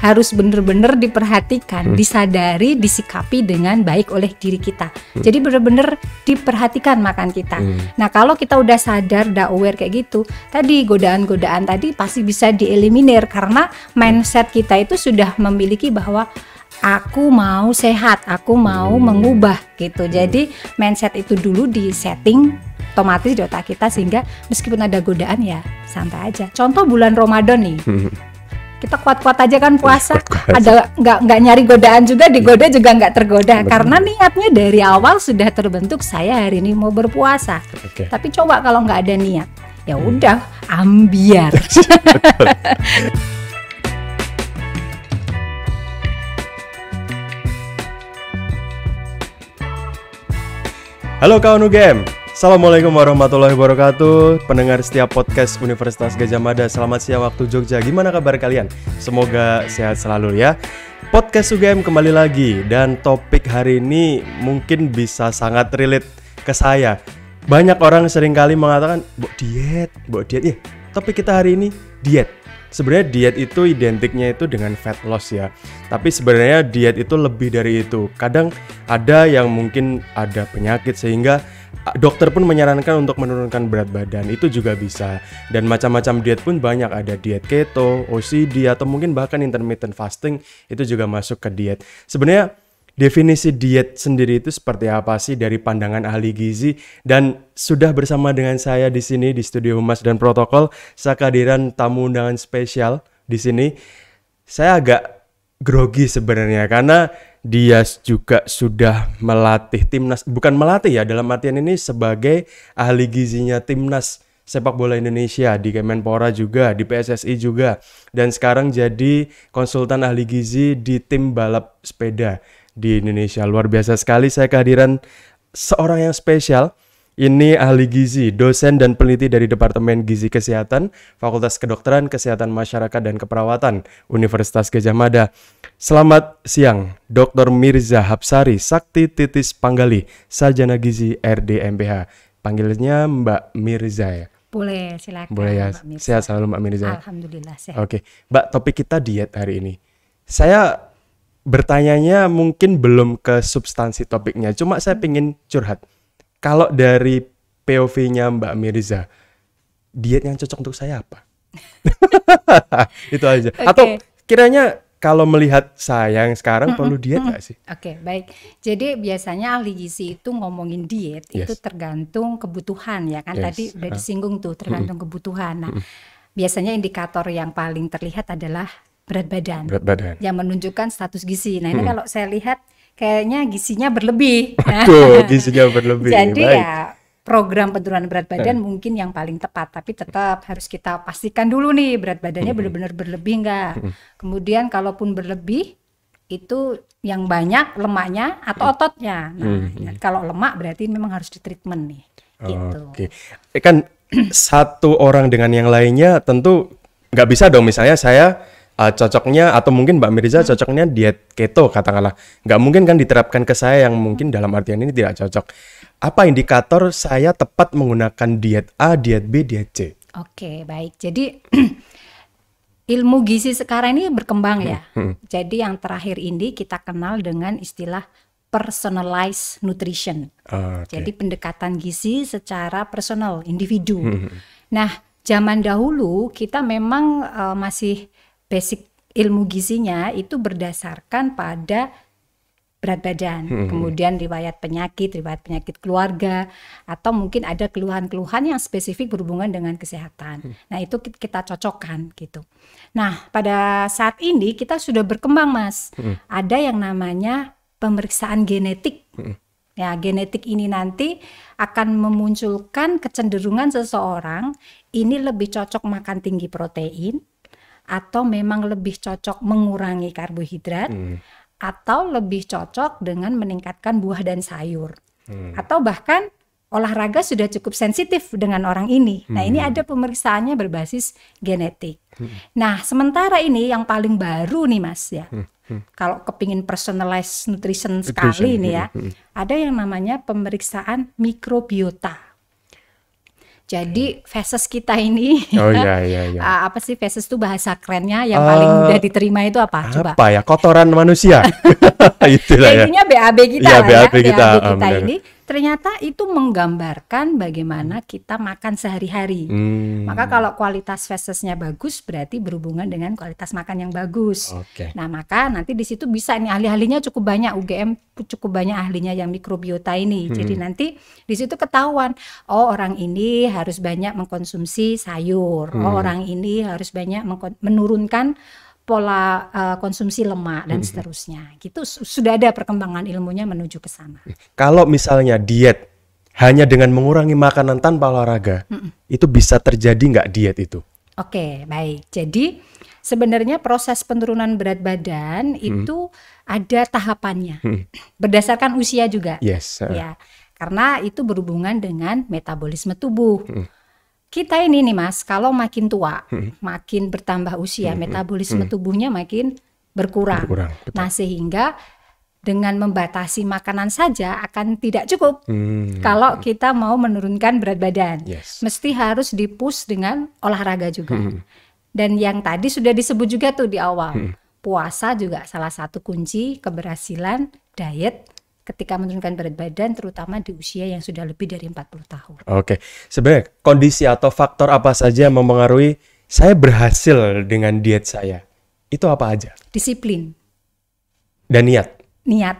harus benar-benar diperhatikan, disadari, disikapi dengan baik oleh diri kita. Jadi benar-benar diperhatikan makan kita. Nah, kalau kita udah sadar, udah aware kayak gitu, tadi godaan-godaan tadi pasti bisa dieliminir karena mindset kita itu sudah memiliki bahwa aku mau sehat, aku mau mengubah gitu. Jadi mindset itu dulu di setting otomatis di otak kita sehingga meskipun ada godaan ya santai aja. Contoh bulan Ramadan nih, kita kuat-kuat aja kan puasa, ada nggak nyari godaan juga, digoda juga nggak tergoda. Karena niatnya dari awal sudah terbentuk, saya hari ini mau berpuasa. Tapi coba kalau nggak ada niat, ya udah ambiar. Halo kawan UGM, Assalamualaikum warahmatullahi wabarakatuh. Pendengar setiap podcast Universitas Gadjah Mada, selamat siang waktu Jogja. Gimana kabar kalian? Semoga sehat selalu ya. Podcast UGM kembali lagi, dan topik hari ini mungkin bisa sangat relate ke saya. Banyak orang seringkali mengatakan, diet. Ya, topik kita hari ini diet. Sebenarnya diet itu identiknya itu dengan fat loss ya. Tapi sebenarnya diet itu lebih dari itu. Kadang ada yang mungkin ada penyakit sehingga dokter pun menyarankan untuk menurunkan berat badan. Itu juga bisa. Dan macam-macam diet pun banyak. Ada diet keto, OCD, atau mungkin bahkan intermittent fasting. Itu juga masuk ke diet. Sebenarnya definisi diet sendiri itu seperti apa sih dari pandangan ahli gizi? Dan sudah bersama dengan saya di sini di Studio Humas dan Protokol, saya kehadiran tamu undangan spesial di sini. Saya agak grogi sebenarnya karena dia juga sudah melatih timnas, bukan melatih ya, dalam artian ini sebagai ahli gizinya timnas sepak bola Indonesia di Kemenpora juga, di PSSI juga, dan sekarang jadi konsultan ahli gizi di tim balap sepeda di Indonesia. Luar biasa sekali saya kehadiran seorang yang spesial. Ini ahli gizi, dosen dan peneliti dari Departemen Gizi Kesehatan, Fakultas Kedokteran, Kesehatan Masyarakat dan Keperawatan, Universitas Gadjah Mada. Selamat siang, Dr. Mirza Hapsari Sakti Titis Panggali, Sarjana Gizi RD/MPH. Panggilnya Mbak Mirza ya? Boleh, silakan. Boleh ya, sehat selalu Mbak Mirza. Alhamdulillah sehat. Oke, Mbak, topik kita diet hari ini. Saya bertanyanya mungkin belum ke substansi topiknya, cuma saya pengen curhat. Kalau dari POV-nya Mbak Mirza, diet yang cocok untuk saya apa? Itu aja. Okay. Atau kiranya kalau melihat saya yang sekarang perlu diet nggak sih? Oke, baik. Jadi biasanya ahli gizi itu ngomongin diet itu tergantung kebutuhan ya kan. Tadi udah disinggung tuh, tergantung kebutuhan. Nah, biasanya indikator yang paling terlihat adalah berat badan. Yang menunjukkan status gizi. Nah, ini kalau saya lihat kayaknya gizinya berlebih. Aduh, gizinya berlebih. Jadi ya program penurunan berat badan mungkin yang paling tepat, tapi tetap harus kita pastikan dulu nih berat badannya benar-benar berlebih enggak. Kemudian kalaupun berlebih itu yang banyak lemaknya atau ototnya. Nah, kalau lemak berarti memang harus ditreatment nih. Gitu. Oke. Kan satu orang dengan yang lainnya tentu nggak bisa dong, misalnya saya cocoknya, atau mungkin Mbak Mirza cocoknya diet keto katakanlah, nggak mungkin kan diterapkan ke saya yang mungkin dalam artian ini tidak cocok. Apa indikator saya tepat menggunakan diet A, diet B, diet C? Oke, baik. Jadi ilmu gizi sekarang ini berkembang ya. Jadi yang terakhir ini kita kenal dengan istilah personalized nutrition. Jadi pendekatan gizi secara personal, individu. Nah, zaman dahulu kita memang masih basic ilmu gizinya itu berdasarkan pada berat badan, kemudian riwayat penyakit keluarga, atau mungkin ada keluhan-keluhan yang spesifik berhubungan dengan kesehatan. Nah, itu kita cocokkan gitu. Nah, pada saat ini kita sudah berkembang, Mas. Ada yang namanya pemeriksaan genetik. Ya, genetik ini nanti akan memunculkan kecenderungan seseorang ini lebih cocok makan tinggi protein, atau memang lebih cocok mengurangi karbohidrat, atau lebih cocok dengan meningkatkan buah dan sayur, atau bahkan olahraga sudah cukup sensitif dengan orang ini. Nah, ini ada pemeriksaannya berbasis genetik. Nah, sementara ini yang paling baru nih Mas ya, kalau kepingin personalized nutrition sekali nih ya, ada yang namanya pemeriksaan mikrobiota. Jadi feses kita ini, Oh iya. apa sih feses itu bahasa kerennya yang paling mudah diterima itu apa? Coba. Apa ya? Kotoran manusia. Itulah ya. Intinya BAB kita Iya, lah ya. BAB kita, benar. ini ternyata itu menggambarkan bagaimana kita makan sehari-hari. Maka kalau kualitas fesesnya bagus berarti berhubungan dengan kualitas makan yang bagus. Oke. Nah, maka nanti di situ bisa nih ahli-ahlinya cukup banyak, UGM cukup banyak ahlinya yang mikrobiota ini. Jadi nanti di situ ketahuan, oh orang ini harus banyak mengkonsumsi sayur, oh orang ini harus banyak menurunkan pola konsumsi lemak dan seterusnya. Gitu sudah ada perkembangan ilmunya menuju ke sana. Kalau misalnya diet hanya dengan mengurangi makanan tanpa olahraga, itu bisa terjadi nggak diet itu? Oke, baik. Jadi sebenarnya proses penurunan berat badan itu ada tahapannya. Berdasarkan usia juga. Yes. Ya. Karena itu berhubungan dengan metabolisme tubuh. Kita ini nih Mas, kalau makin tua, makin bertambah usia, metabolisme tubuhnya makin berkurang. Betul. Nah, sehingga dengan membatasi makanan saja akan tidak cukup. Kalau kita mau menurunkan berat badan, mesti harus di-push dengan olahraga juga. Dan yang tadi sudah disebut juga tuh di awal, puasa juga salah satu kunci keberhasilan diet ketika menurunkan berat badan, terutama di usia yang sudah lebih dari 40 tahun. Oke, sebenarnya kondisi atau faktor apa saja yang mempengaruhi saya berhasil dengan diet saya? Itu apa aja? Disiplin. Dan niat. Niat,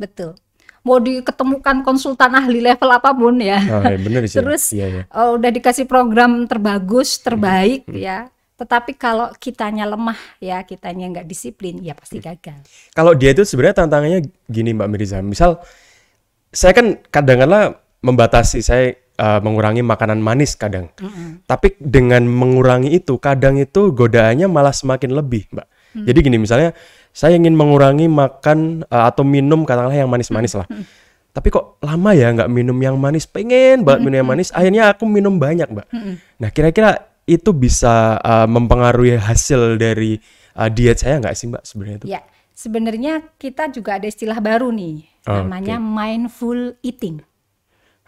betul. Mau diketemukan konsultan ahli level apapun ya. Oh, ya benar sih. Terus Iya. udah dikasih program terbagus, terbaik ya. Tetapi kalau kitanya lemah ya, kitanya nggak disiplin, ya pasti gagal. Kalau diet itu sebenarnya tantangannya gini Mbak Mirza. Misal saya kan kadang-kadang membatasi, saya mengurangi makanan manis kadang. Tapi dengan mengurangi itu, kadang itu godaannya malah semakin lebih, Mbak. Jadi gini, misalnya saya ingin mengurangi makan atau minum katakanlah yang manis-manis lah. Tapi kok lama ya nggak minum yang manis, pengen banget minum yang manis, akhirnya aku minum banyak, Mbak. Nah, kira-kira itu bisa mempengaruhi hasil dari diet saya nggak sih Mbak sebenarnya itu? Ya, sebenarnya kita juga ada istilah baru nih, namanya mindful eating.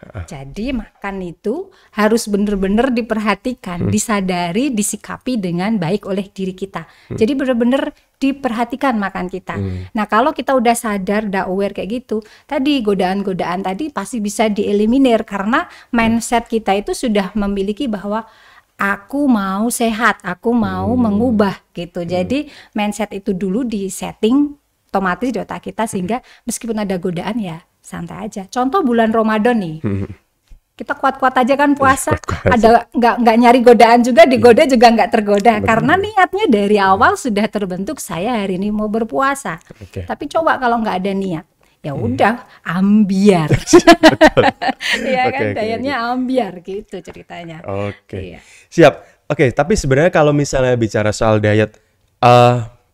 Jadi makan itu harus benar-benar diperhatikan, disadari, disikapi dengan baik oleh diri kita. Jadi benar-benar diperhatikan makan kita. Nah, kalau kita udah sadar, udah aware kayak gitu, tadi godaan-godaan tadi pasti bisa dieliminir karena mindset kita itu sudah memiliki bahwa aku mau sehat, aku mau mengubah gitu. Jadi mindset itu dulu di setting otomatis di otak kita sehingga meskipun ada godaan ya santai aja. Contoh bulan Ramadan nih, kita kuat-kuat aja kan puasa. Ada nggak nyari godaan juga, digoda juga nggak tergoda. Karena niatnya dari awal sudah terbentuk saya hari ini mau berpuasa. Tapi coba kalau nggak ada niat, ya udah ambiar. Ya kan, dietnya ambiar gitu ceritanya. Oke. Siap. Oke, tapi sebenarnya kalau misalnya bicara soal diet,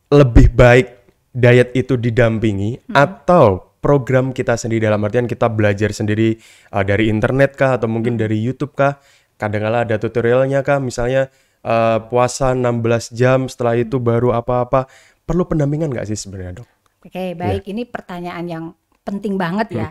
lebih baik diet itu didampingi atau program kita sendiri, dalam artian kita belajar sendiri dari internet kah atau mungkin dari YouTube kah? Kadang-kala ada tutorialnya kah? Misalnya puasa 16 jam setelah itu baru apa-apa. Perlu pendampingan nggak sih sebenarnya, Dok? Oke, baik. Ini pertanyaan yang penting banget ya.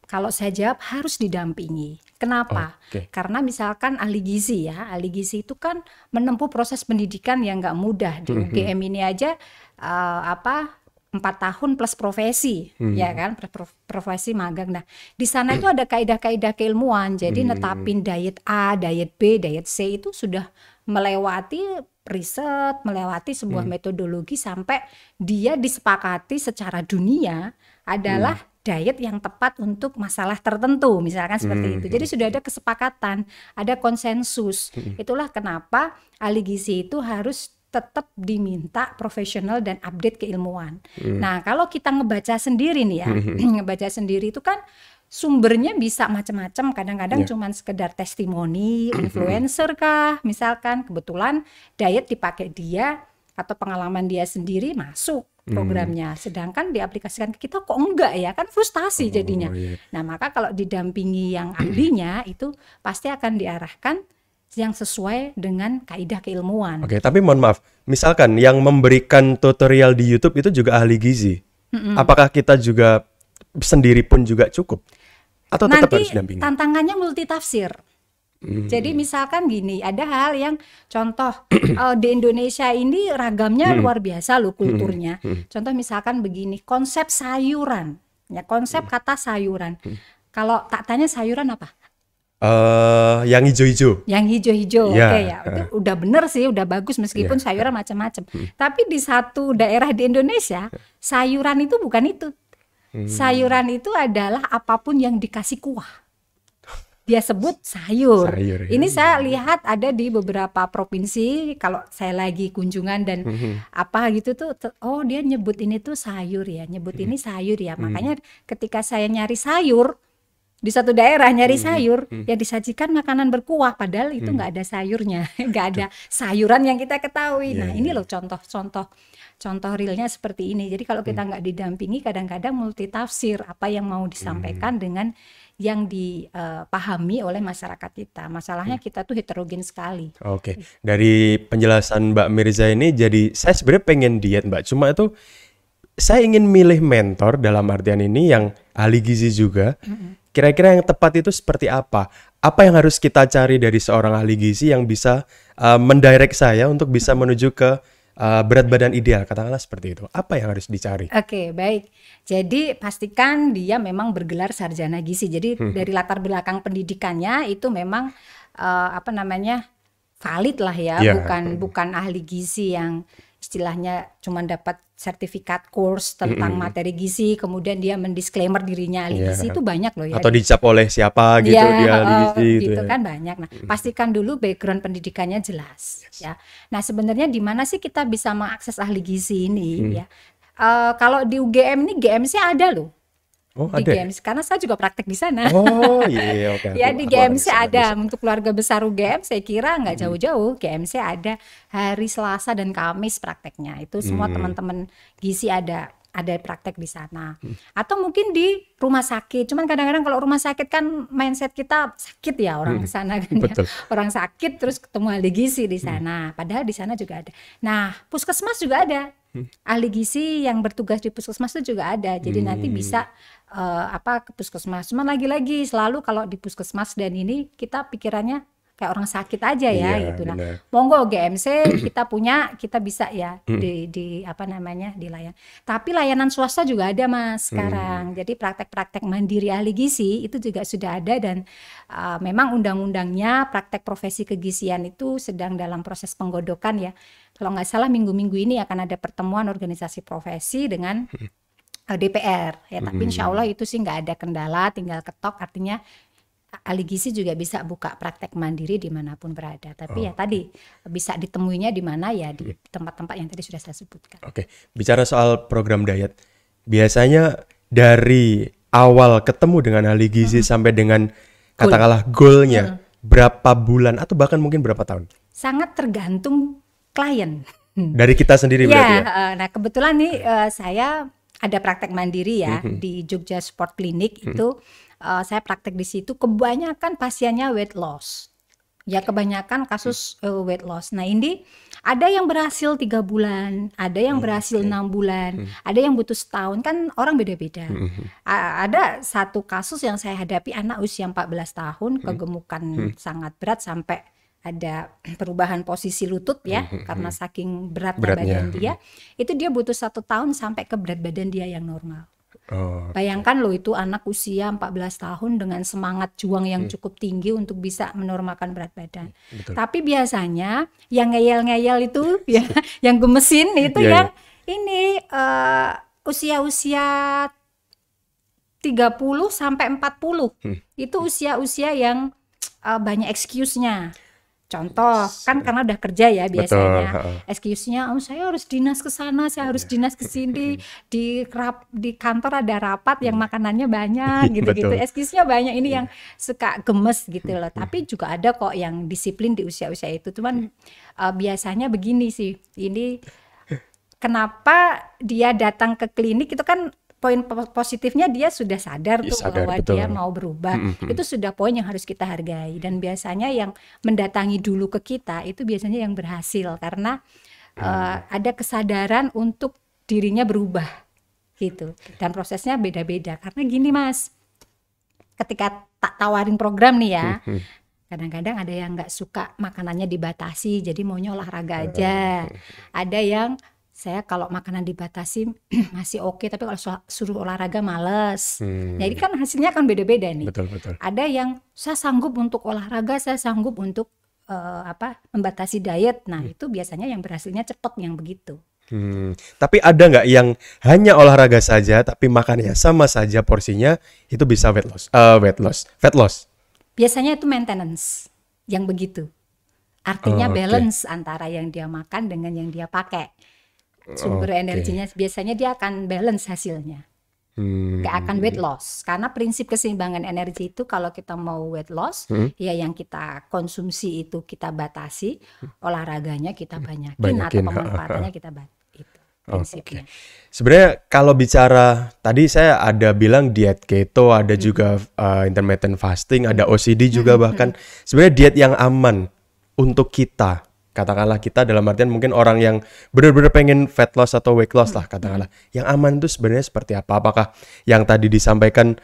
Kalau saya jawab harus didampingi. Kenapa? Karena misalkan ahli gizi ya, ahli gizi itu kan menempuh proses pendidikan yang nggak mudah. Di UGM ini aja 4 tahun plus profesi, ya kan, profesi magang. Nah, di sana itu ada kaidah-kaidah keilmuan. Jadi netapin diet A, diet B, diet C itu sudah melewati riset, melewati sebuah metodologi sampai dia disepakati secara dunia adalah diet yang tepat untuk masalah tertentu, misalkan seperti itu. Jadi sudah ada kesepakatan, ada konsensus. Itulah kenapa ahli gizi itu harus tetap diminta profesional dan update keilmuan. Nah, kalau kita ngebaca sendiri nih ya, ngebaca sendiri itu kan sumbernya bisa macam-macam. Kadang-kadang cuman sekedar testimoni, influencer kah, misalkan kebetulan diet dipakai dia atau pengalaman dia sendiri masuk programnya. Sedangkan diaplikasikan ke kita kok enggak ya, kan frustasi jadinya. Nah, maka kalau didampingi yang ahlinya itu pasti akan diarahkan yang sesuai dengan kaidah keilmuan. Oke, tapi mohon maaf, misalkan yang memberikan tutorial di YouTube itu juga ahli gizi, apakah kita juga sendiri pun juga cukup? Atau tetap harus dampingi? Nanti tantangannya multitafsir. Jadi misalkan gini, ada hal yang contoh di Indonesia ini ragamnya luar biasa loh kulturnya. Contoh misalkan begini, konsep sayuran, ya konsep kata sayuran. Kalau tak tanya sayuran apa? Yang hijau-hijau. Yang hijau-hijau, Ya. oke ya. Itu udah bener sih, udah bagus meskipun sayuran macam-macam. Tapi di satu daerah di Indonesia, sayuran itu bukan itu. Sayuran itu adalah apapun yang dikasih kuah. Dia sebut sayur. Sayur, ya. Ini saya lihat ada di beberapa provinsi kalau saya lagi kunjungan dan apa gitu tuh, oh dia nyebut ini tuh sayur ya, nyebut ini sayur ya. Makanya ketika saya nyari sayur di satu daerah nyari sayur, ya disajikan makanan berkuah, padahal itu nggak ada sayurnya, nggak ada sayuran yang kita ketahui. Nah ini loh contoh realnya seperti ini. Jadi kalau kita nggak didampingi, kadang-kadang multitafsir apa yang mau disampaikan dengan yang dipahami oleh masyarakat kita. Masalahnya kita tuh heterogen sekali. Oke, dari penjelasan Mbak Mirza ini jadi saya sebenarnya pengen diet Mbak, cuma itu saya ingin milih mentor dalam artian ini yang ahli gizi juga. Kira-kira yang tepat itu seperti apa? Apa yang harus kita cari dari seorang ahli gizi yang bisa mendirect saya untuk bisa menuju ke berat badan ideal, katakanlah seperti itu. Apa yang harus dicari? Oke, baik. Jadi pastikan dia memang bergelar sarjana gizi. Jadi dari latar belakang pendidikannya itu memang valid lah ya, bukan ahli gizi yang istilahnya cuma dapat sertifikat course tentang materi gizi, kemudian dia mendisklaimer dirinya ahli gizi, itu banyak loh ya. Atau dicap oleh siapa gitu dia ahli gizi gitu kan banyak. Nah, pastikan dulu background pendidikannya jelas ya. Nah, sebenarnya di mana sih kita bisa mengakses ahli gizi ini ya? Kalau di UGM ini GMC ada loh. Oh, di ada. GMC karena saya juga praktek di sana. Oh iya, oke. Ya di GMC ada untuk keluarga besar UGM, saya kira nggak jauh-jauh. GMC ada hari Selasa dan Kamis prakteknya. Itu semua teman-teman gizi ada praktek di sana. Atau mungkin di rumah sakit. Cuman kadang-kadang kalau rumah sakit kan mindset kita sakit ya orang ke sana kan ya. Orang sakit terus ketemu ahli gizi di sana. Padahal di sana juga ada. Nah, puskesmas juga ada. Ahli gizi yang bertugas di puskesmas itu juga ada. Jadi nanti bisa ke puskesmas. Cuman lagi-lagi selalu kalau di puskesmas dan ini kita pikirannya kayak orang sakit aja ya gitu. Nah, monggo GMC kita bisa ya dilayan. Tapi layanan swasta juga ada Mas sekarang. Jadi praktek-praktek mandiri ahli gizi itu juga sudah ada dan memang undang-undangnya praktek profesi kegizian itu sedang dalam proses penggodokan ya. Kalau nggak salah minggu-minggu ini akan ada pertemuan organisasi profesi dengan DPR ya. Tapi insya Allah itu sih nggak ada kendala, tinggal ketok, artinya ahli gizi juga bisa buka praktek mandiri dimanapun berada. Tapi ya tadi bisa ditemuinya di mana ya di tempat-tempat yang tadi sudah saya sebutkan. Oke, bicara soal program diet, biasanya dari awal ketemu dengan ahli gizi sampai dengan katakanlah goalnya berapa bulan atau bahkan mungkin berapa tahun? Sangat tergantung klien. Dari kita sendiri berarti ya? Nah kebetulan nih saya ada praktek mandiri ya di Jogja Sport Clinic itu. Saya praktek di situ, kebanyakan pasiennya weight loss. Ya kebanyakan kasus weight loss. Nah ini ada yang berhasil 3 bulan, ada yang berhasil 6 bulan, ada yang butuh setahun, kan orang beda-beda. Ada satu kasus yang saya hadapi, anak usia 14 tahun, kegemukan sangat berat sampai ada perubahan posisi lutut ya, karena saking beratnya badan dia. Itu dia butuh 1 tahun sampai ke berat badan dia yang normal. Bayangkan loh itu anak usia 14 tahun dengan semangat juang yang cukup tinggi untuk bisa menormalkan berat badan. Tapi biasanya yang ngeyel-ngeyel itu ya, yang gemesin itu yang ini usia-usia 30 sampai 40. Itu usia-usia yang banyak excuse-nya. Contoh, kan karena udah kerja ya biasanya, excuse-nya, saya harus dinas ke sana, saya harus dinas ke sini, di kantor ada rapat yang makanannya banyak, gitu-gitu. Excuse-nya banyak, ini yang suka gemes gitu loh. Tapi juga ada kok yang disiplin di usia-usia itu. Cuman biasanya begini sih, ini kenapa dia datang ke klinik itu kan poin positifnya dia sudah sadar tuh bahwa dia mau berubah. Itu sudah poin yang harus kita hargai. Dan biasanya yang mendatangi dulu ke kita itu biasanya yang berhasil karena ada kesadaran untuk dirinya berubah gitu. Dan prosesnya beda-beda. Karena gini Mas, ketika tak tawarin program nih ya, Kadang-kadang ada yang nggak suka makanannya dibatasi, jadi maunya olahraga aja. Ada yang saya kalau makanan dibatasi masih oke, tapi kalau suruh olahraga males. Jadi kan hasilnya kan beda-beda nih. Betul. Ada yang saya sanggup untuk olahraga, saya sanggup untuk membatasi diet. Nah itu biasanya yang berhasilnya cepat yang begitu. Tapi ada nggak yang hanya olahraga saja tapi makannya sama saja porsinya itu bisa fat loss? Biasanya itu maintenance yang begitu. Artinya balance antara yang dia makan dengan yang dia pakai. Sumber energinya biasanya dia akan balance hasilnya. Gak akan weight loss. Karena prinsip keseimbangan energi itu kalau kita mau weight loss, ya yang kita konsumsi itu kita batasi, olahraganya kita banyakin. Atau pemanfaatannya kita batasi. Itu prinsipnya. Sebenarnya kalau bicara tadi saya ada bilang diet keto, ada juga intermittent fasting, ada OCD juga bahkan. Sebenarnya diet yang aman untuk kita, katakanlah kita dalam artian mungkin orang yang benar-benar pengen fat loss atau weight loss lah katakanlah. Yang aman itu sebenarnya seperti apa? Apakah yang tadi disampaikan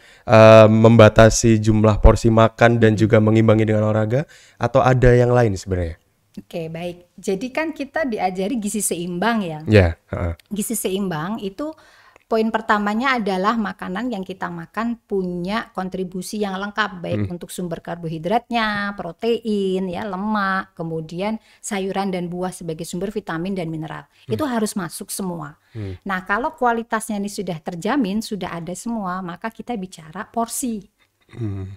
membatasi jumlah porsi makan dan juga mengimbangi dengan olahraga atau ada yang lain sebenarnya? Oke, baik. Jadi kan kita diajari gizi seimbang ya. Gizi seimbang itu poin pertamanya adalah makanan yang kita makan punya kontribusi yang lengkap, baik untuk sumber karbohidratnya, protein, ya, lemak, kemudian sayuran dan buah sebagai sumber vitamin dan mineral. Itu harus masuk semua. Nah, kalau kualitasnya ini sudah terjamin, sudah ada semua, maka kita bicara porsi.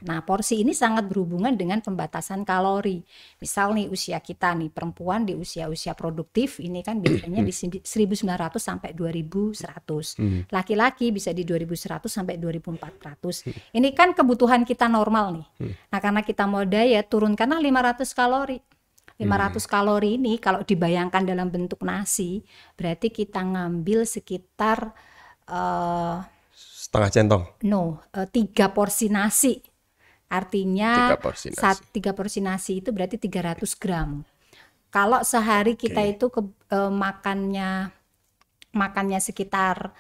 Nah, porsi ini sangat berhubungan dengan pembatasan kalori. Misal nih usia kita nih, perempuan di usia-usia produktif ini kan biasanya di 1900 sampai 2100. Laki-laki bisa di 2100 sampai 2400. Ini kan kebutuhan kita normal nih. Nah, karena kita mau diet, turunkanlah 500 kalori. 500 kalori ini kalau dibayangkan dalam bentuk nasi, berarti kita ngambil sekitar setengah centong. 3 porsi nasi. Artinya 3 porsi nasi itu berarti 300 gram. Kalau sehari kita itu makannya sekitar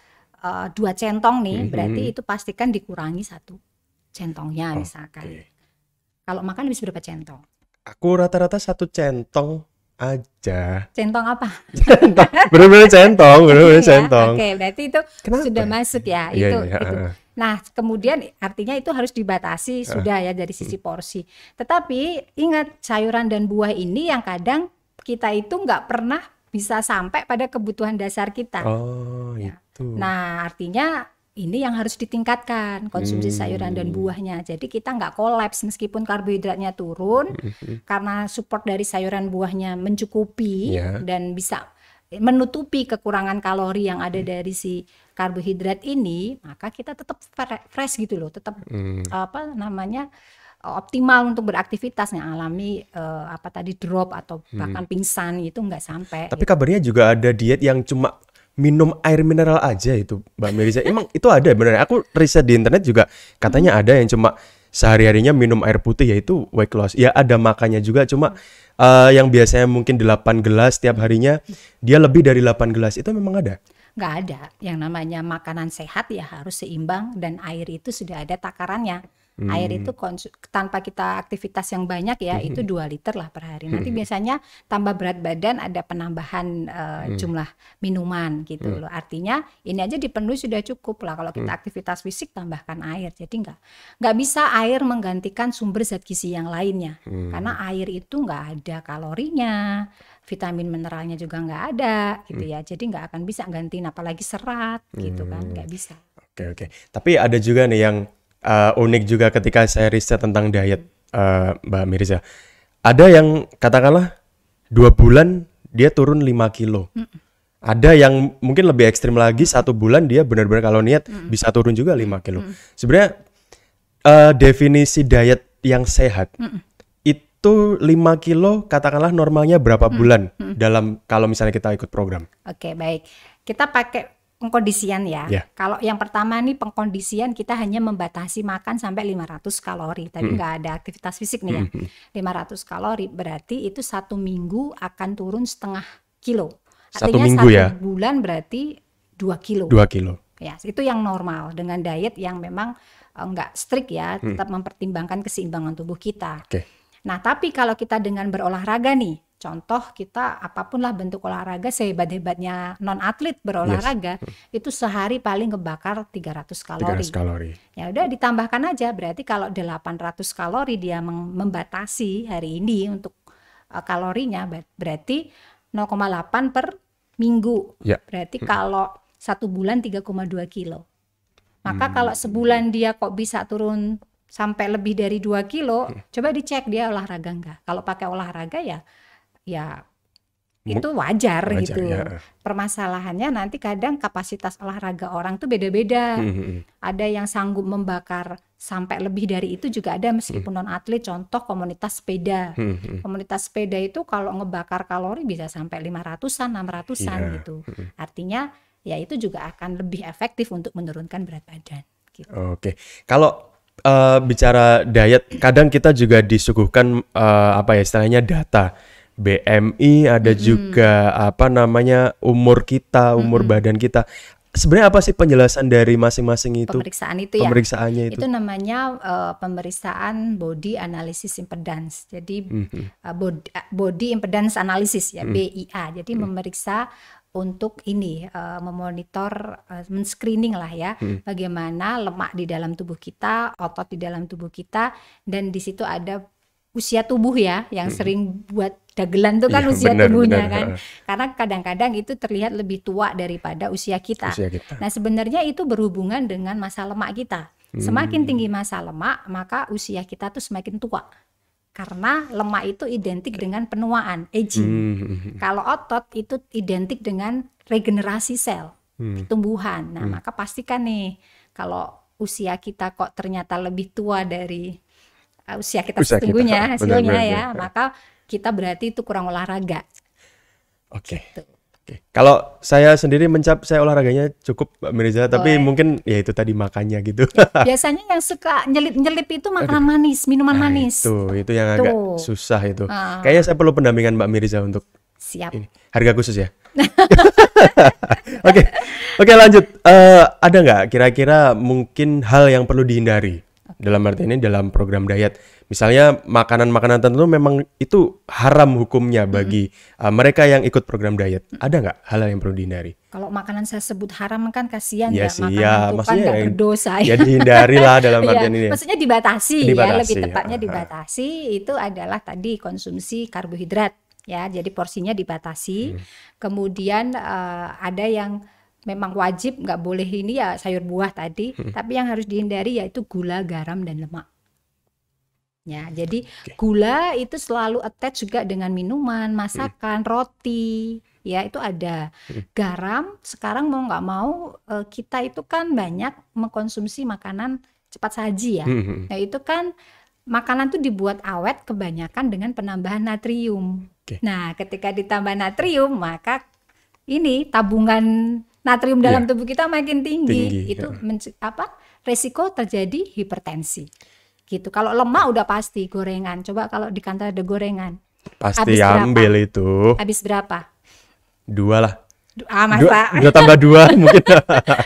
2 centong nih, berarti itu pastikan dikurangi 1 centongnya misalkan. Kalau makan bisa berapa centong? Aku rata-rata 1 centong aja. Centong apa? Bener-bener centong. Oke, berarti itu sudah masuk ya. Itu. Nah, kemudian artinya itu harus dibatasi sudah ya dari sisi porsi. Tetapi ingat, sayuran dan buah ini yang kadang kita itu nggak pernah bisa sampai pada kebutuhan dasar kita. Itu. Nah, artinya ini yang harus ditingkatkan konsumsi sayuran dan buahnya. Jadi kita nggak kolaps meskipun karbohidratnya turun, karena support dari sayuran buahnya mencukupi dan bisa menutupi kekurangan kalori yang ada dari si karbohidrat ini, maka kita tetap fresh gitu loh, tetap optimal untuk beraktivitas, yang alami drop atau bahkan pingsan itu nggak sampai. Tapi kabarnya juga ada diet yang cuma minum air mineral aja itu, Mbak Meriza. Emang itu ada benar? Aku riset di internet juga katanya ada yang cuma sehari-harinya minum air putih yaitu weight loss. Ya ada makannya juga, cuma yang biasanya mungkin 8 gelas tiap harinya dia lebih dari 8 gelas. Itu memang ada? Nggak ada. Yang namanya makanan sehat ya harus seimbang, dan air itu sudah ada takarannya. Air itu tanpa kita aktivitas yang banyak ya, itu 2 liter lah per hari. Nanti biasanya tambah berat badan ada penambahan jumlah minuman gitu loh. Artinya ini aja dipenuhi sudah cukup lah. Kalau kita aktivitas fisik tambahkan air. Jadi nggak bisa air menggantikan sumber zat gizi yang lainnya. Karena air itu nggak ada kalorinya, vitamin mineralnya juga nggak ada gitu ya. Jadi nggak akan bisa gantiin apalagi serat gitu kan, nggak bisa. Oke. Tapi ada juga nih yang unik juga ketika saya riset tentang diet, Mbak Mirza. Ada yang katakanlah 2 bulan dia turun 5 kilo. Ada yang mungkin lebih ekstrim lagi, 1 bulan dia benar-benar kalau niat bisa turun juga 5 kilo. Sebenarnya definisi diet yang sehat itu 5 kilo katakanlah normalnya berapa bulan dalam kalau misalnya kita ikut program? Oke, baik. Kita pakai pengkondisian ya. Kalau yang pertama nih pengkondisian, kita hanya membatasi makan sampai 500 kalori. Tadi nggak ada aktivitas fisik nih ya. 500 kalori berarti itu 1 minggu akan turun setengah kilo. Artinya 1 bulan berarti 2 kilo. 2 kilo. Ya, itu yang normal dengan diet yang memang nggak strict ya, tetap mempertimbangkan keseimbangan tubuh kita. Nah, tapi kalau kita dengan berolahraga nih, contoh kita apapun lah bentuk olahraga, sehebat-hebatnya non-atlet berolahraga, itu sehari paling ngebakar 300 kalori. 300 kalori. Ya udah ditambahkan aja, berarti kalau 800 kalori dia membatasi hari ini untuk kalorinya, berarti 0,8 per minggu. Ya. Berarti kalau 1 bulan 3,2 kilo. Maka kalau sebulan dia kok bisa turun sampai lebih dari 2 kilo, coba dicek dia olahraga enggak. Kalau pakai olahraga ya itu wajar gitu. Ya. Permasalahannya nanti kadang kapasitas olahraga orang tuh beda-beda. Ada yang sanggup membakar sampai lebih dari itu juga ada meskipun non atlet. Contoh komunitas sepeda. Komunitas sepeda itu kalau ngebakar kalori bisa sampai 500-an, 600-an gitu. Artinya ya itu juga akan lebih efektif untuk menurunkan berat badan gitu. Oke. Kalau bicara diet, kadang kita juga disuguhkan istilahnya data BMI, ada juga umur kita, umur badan kita. Sebenarnya apa sih penjelasan dari masing-masing itu? Pemeriksaan itu ya. Pemeriksaannya itu. Itu namanya pemeriksaan body analysis impedance. Jadi body impedance analysis ya, BIA. Jadi memeriksa untuk ini memonitor, men-screening lah ya, bagaimana lemak di dalam tubuh kita, otot di dalam tubuh kita, dan di situ ada usia tubuh ya, yang sering buat dagelan tuh kan usia tubuhnya kan, karena kadang-kadang itu terlihat lebih tua daripada usia kita. Nah sebenarnya itu berhubungan dengan massa lemak kita. Semakin tinggi massa lemak, maka usia kita tuh semakin tua. Karena lemak itu identik dengan penuaan, aging. Kalau otot itu identik dengan regenerasi sel, pertumbuhan. Nah, maka pastikan nih kalau usia kita kok ternyata lebih tua dari usia kita sesungguhnya hasilnya ya, maka kita berarti itu kurang olahraga. Oke. Gitu. Kalau saya sendiri saya olahraganya cukup Mbak Mirza, tapi mungkin ya itu tadi makannya gitu. Biasanya yang suka nyelip-nyelip itu makanan manis, minuman manis. Itu yang agak susah itu. Kayaknya saya perlu pendampingan Mbak Mirza untuk ini. Harga khusus ya. Oke, lanjut. Ada nggak kira-kira mungkin hal yang perlu dihindari dalam arti ini dalam program diet? Misalnya makanan-makanan tertentu memang itu haram hukumnya bagi mereka yang ikut program diet. Ada nggak hal yang perlu dihindari? Kalau makanan saya sebut haram kan kasihan ya, makanan itu kan nggak berdosa ya. Dihindari lah dalam artian ini. Maksudnya dibatasi ya, lebih tepatnya dibatasi. Itu adalah tadi konsumsi karbohidrat ya, jadi porsinya dibatasi. Kemudian ada yang memang wajib nggak boleh ini ya sayur buah tadi, tapi yang harus dihindari yaitu gula, garam, dan lemak. Ya, jadi gula itu selalu attach juga dengan minuman, masakan, roti, ya itu ada. Garam sekarang mau nggak mau kita itu kan banyak mengkonsumsi makanan cepat saji ya. Nah itu kan makanan tuh dibuat awet kebanyakan dengan penambahan natrium. Nah ketika ditambah natrium maka ini tabungan natrium dalam tubuh kita makin tinggi. Itu resiko terjadi hipertensi. Gitu. Kalau lemak udah pasti gorengan. Coba kalau di kantor ada gorengan. Pasti ambil itu. Habis berapa? 2 lah. Masa? 2 tambah 2 mungkin.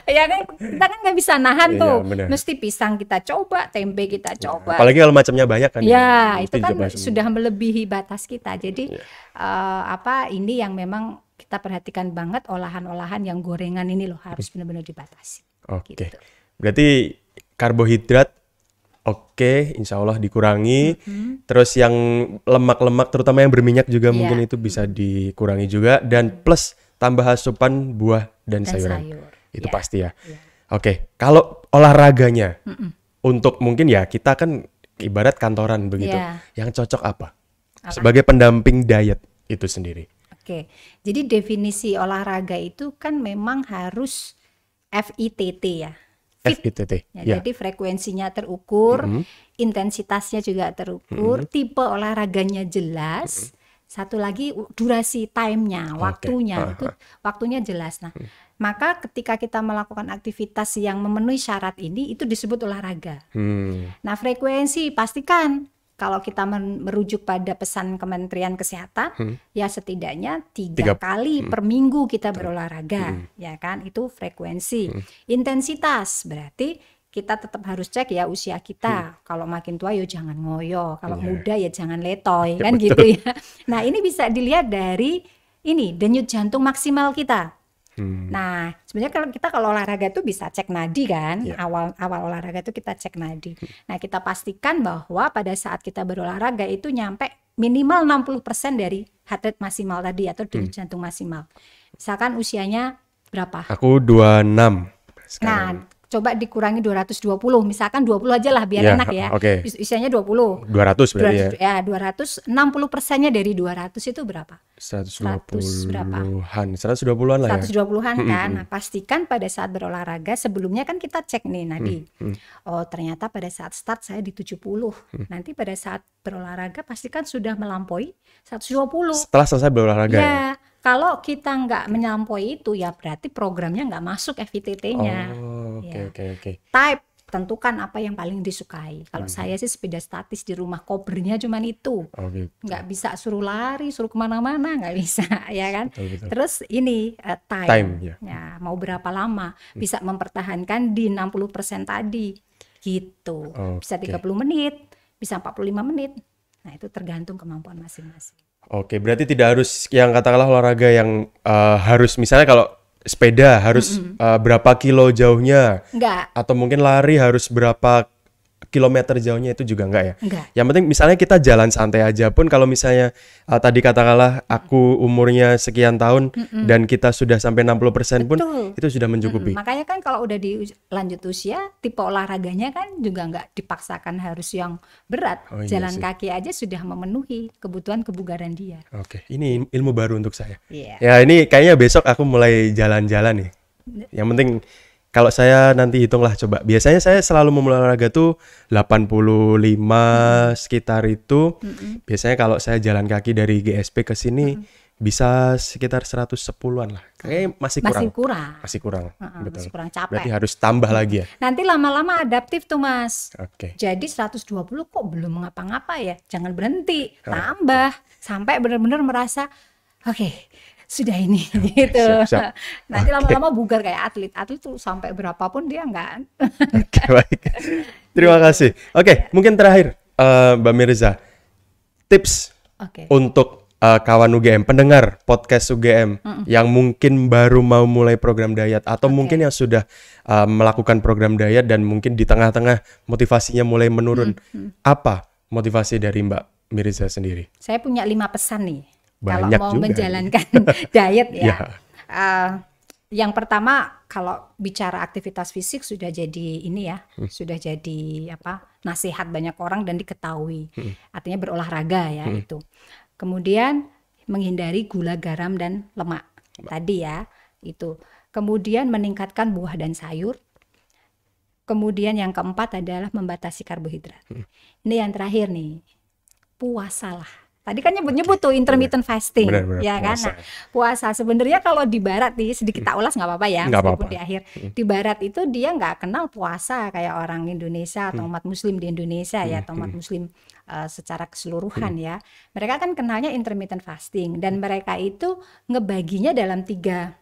Ya kan kita kan nggak bisa nahan tuh. Mesti pisang kita coba, tempe kita coba. Apalagi kalau macamnya banyak kan. Ya, itu kan sudah melebihi batas kita. Jadi ini yang memang kita perhatikan banget, olahan-olahan yang gorengan ini loh harus benar-benar dibatasi. Oke. Gitu. Berarti karbohidrat insya Allah dikurangi. Terus yang lemak-lemak terutama yang berminyak juga mungkin itu bisa dikurangi juga. Dan plus tambah asupan buah dan sayuran. Itu pasti ya. Oke, kalau olahraganya untuk mungkin ya kita kan ibarat kantoran begitu. Yang cocok apa? Sebagai pendamping diet itu sendiri. Oke, jadi definisi olahraga itu kan memang harus FITT ya. FITT. Jadi frekuensinya terukur, intensitasnya juga terukur, tipe olahraganya jelas, satu lagi durasi time-nya, waktunya, itu waktunya jelas. Nah, maka ketika kita melakukan aktivitas yang memenuhi syarat ini, itu disebut olahraga. Nah, frekuensi pastikan kalau kita merujuk pada pesan Kementerian Kesehatan, ya setidaknya 3 kali per minggu kita berolahraga, ya kan? Itu frekuensi. Intensitas berarti kita tetap harus cek ya usia kita. Kalau makin tua ya jangan ngoyo, kalau muda ya jangan letoy, kan gitu ya. Nah, ini bisa dilihat dari ini denyut jantung maksimal kita. Nah, sebenarnya kalau olahraga tuh bisa cek nadi kan. Awal olahraga tuh kita cek nadi. Nah, kita pastikan bahwa pada saat kita berolahraga itu nyampe minimal 60% dari heart rate maksimal tadi atau denyut jantung maksimal. Misalkan usianya berapa? Aku 26 sekarang. Nah, coba dikurangi 220, misalkan 20 aja lah biar enak ya. Usianya 20. 200 berarti 200, ya. 260%-nya dari 200 itu berapa? 120-an. 120-an lah ya. 120-an kan. Nah, pastikan pada saat berolahraga sebelumnya kan kita cek nih nadi. Oh, ternyata pada saat start saya di 70. Nanti pada saat berolahraga pastikan sudah melampaui 120. Setelah selesai berolahraga ya. Kalau kita nggak melampaui itu ya berarti programnya nggak masuk FITT-nya. Oke. Type, tentukan apa yang paling disukai. Kalau saya sih sepeda statis di rumah, covernya cuman itu. Nggak bisa suruh lari, suruh kemana-mana, nggak bisa ya kan. Betul. Terus ini time. Ya, mau berapa lama bisa mempertahankan di 60% tadi gitu. Bisa 30 menit, bisa 45 menit. Nah, itu tergantung kemampuan masing-masing. Oke, berarti tidak harus yang katakanlah olahraga yang harus misalnya kalau sepeda harus berapa kilo jauhnya. Enggak. Atau mungkin lari harus berapa kilometer jauhnya, itu juga enggak ya? Enggak. Yang penting misalnya kita jalan santai aja pun, kalau misalnya tadi katakanlah aku umurnya sekian tahun dan kita sudah sampai 60% pun itu sudah mencukupi. Makanya kan kalau udah di lanjut usia, tipe olahraganya kan juga enggak dipaksakan harus yang berat. Jalan kaki aja sudah memenuhi kebutuhan kebugaran dia. Oke, ini ilmu baru untuk saya. Ya, ini kayaknya besok aku mulai jalan-jalan nih. Yang penting kalau saya nanti hitunglah coba. Biasanya saya selalu memulai olahraga tuh 85 sekitar itu. Biasanya kalau saya jalan kaki dari GSP ke sini bisa sekitar 110-an lah. Kayaknya masih kurang. Masih kurang. Betul. Masih kurang, capek. Berarti harus tambah lagi ya. Nanti lama-lama adaptif tuh, Mas. Oke. Jadi 120 kok belum ngapa-ngapa ya. Jangan berhenti, tambah sampai benar-benar merasa oke, sudah ini gitu. Siap. Nanti lama-lama bugar kayak atlet tuh sampai berapapun dia enggak. Oke, baik. Terima kasih. Oke, mungkin terakhir Mbak Mirza, tips untuk kawan UGM, pendengar podcast UGM yang mungkin baru mau mulai program diet atau mungkin yang sudah melakukan program diet dan mungkin di tengah-tengah motivasinya mulai menurun. Apa motivasi dari Mbak Mirza sendiri? Saya punya 5 pesan nih. Banyak kalau mau juga menjalankan diet ya. Yang pertama, kalau bicara aktivitas fisik sudah jadi ini ya, sudah jadi nasihat banyak orang dan diketahui. Artinya berolahraga ya itu. Kemudian menghindari gula, garam dan lemak. Tadi ya, itu. Kemudian meningkatkan buah dan sayur. Kemudian yang keempat adalah membatasi karbohidrat. Ini yang terakhir nih. Puasalah. Tadi kan nyebut-nyebut tuh intermittent fasting, ya kan? Nah, puasa sebenarnya kalau di barat nih sedikit tak ulas nggak apa-apa ya, meskipun di akhir. Di barat itu dia nggak kenal puasa kayak orang Indonesia atau umat Muslim di Indonesia ya, atau umat Muslim secara keseluruhan ya. Mereka kan kenalnya intermittent fasting dan mereka itu ngebaginya dalam 3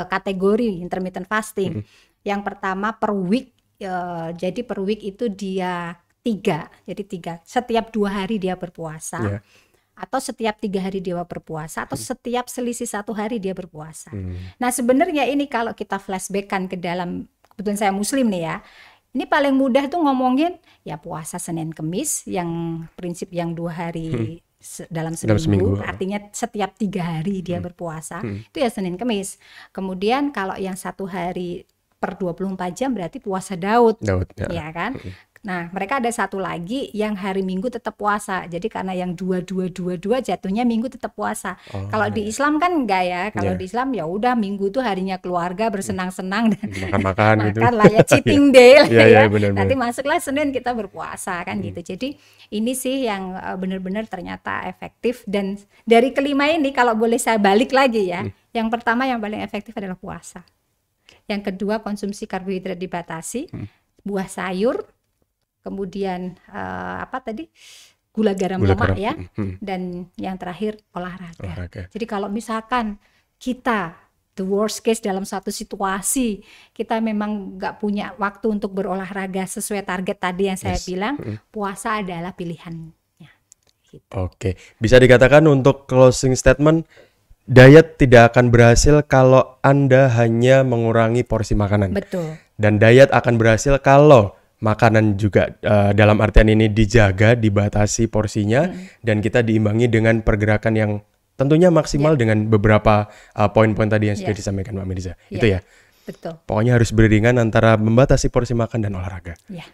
kategori intermittent fasting. Yang pertama per week, jadi per week itu dia 3, jadi 3. Setiap 2 hari dia berpuasa, atau setiap 3 hari dia berpuasa, atau setiap selisih 1 hari dia berpuasa. Nah sebenarnya ini kalau kita flashback-kan ke dalam, kebetulan saya Muslim nih ya, ini paling mudah tuh ngomongin ya puasa Senin Kemis, yang prinsip yang 2 hari dalam seminggu, artinya setiap 3 hari dia berpuasa, itu ya Senin Kemis. Kemudian kalau yang 1 hari per 24 jam berarti puasa Daud ya kan. Nah, mereka ada satu lagi yang hari Minggu tetap puasa. Jadi karena yang 2 jatuhnya Minggu tetap puasa. Kalau di Islam kan enggak ya. Kalau di Islam ya udah Minggu tuh harinya keluarga bersenang-senang dan makan gitu. Makan lah ya, cheating day lah ya. Bener. Nanti masuklah Senin kita berpuasa kan gitu. Jadi ini sih yang benar-benar ternyata efektif. Dan dari kelima ini kalau boleh saya balik lagi ya. Yang pertama yang paling efektif adalah puasa. Yang kedua konsumsi karbohidrat dibatasi, buah sayur, kemudian gula garam lemak ya, dan yang terakhir olahraga. Jadi kalau misalkan kita the worst case dalam satu situasi kita memang nggak punya waktu untuk berolahraga sesuai target tadi yang saya bilang, puasa adalah pilihannya. Gitu. Oke, bisa dikatakan untuk closing statement, diet tidak akan berhasil kalau Anda hanya mengurangi porsi makanan. Betul. Dan diet akan berhasil kalau makanan juga dalam artian ini dijaga, dibatasi porsinya, dan kita diimbangi dengan pergerakan yang tentunya maksimal dengan beberapa poin-poin tadi yang sudah disampaikan Mbak Mirza. Itu ya? Betul. Pokoknya harus beriringan antara membatasi porsi makan dan olahraga. Ya.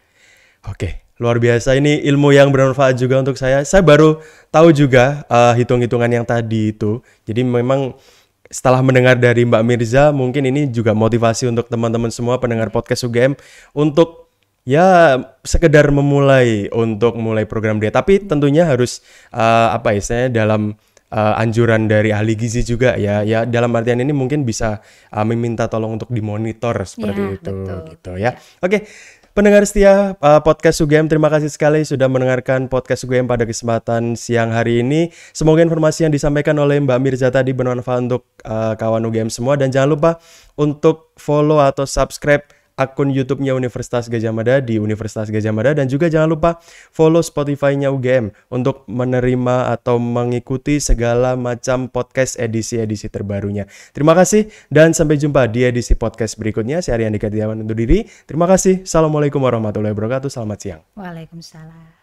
Oke, luar biasa. Ini ilmu yang bermanfaat juga untuk saya. Saya baru tahu juga hitung-hitungan yang tadi itu. Jadi memang setelah mendengar dari Mbak Mirza, mungkin ini juga motivasi untuk teman-teman semua pendengar podcast UGM untuk ya sekedar mulai program diet. Tapi tentunya harus dalam anjuran dari ahli gizi juga ya dalam artian ini mungkin bisa meminta tolong untuk dimonitor seperti itu betul. gitu ya. Oke, pendengar setia podcast UGM, terima kasih sekali sudah mendengarkan podcast UGM pada kesempatan siang hari ini. Semoga informasi yang disampaikan oleh Mbak Mirza tadi bermanfaat untuk kawan UGM semua, dan jangan lupa untuk follow atau subscribe akun YouTube-nya Universitas Gadjah Mada di Universitas Gadjah Mada, dan juga jangan lupa follow Spotify-nya UGM untuk menerima atau mengikuti segala macam podcast edisi-edisi terbarunya. Terima kasih dan sampai jumpa di edisi podcast berikutnya. Saya Aryan Dika Tiawan undur diri. Terima kasih. Assalamualaikum warahmatullahi wabarakatuh. Selamat siang. Waalaikumsalam.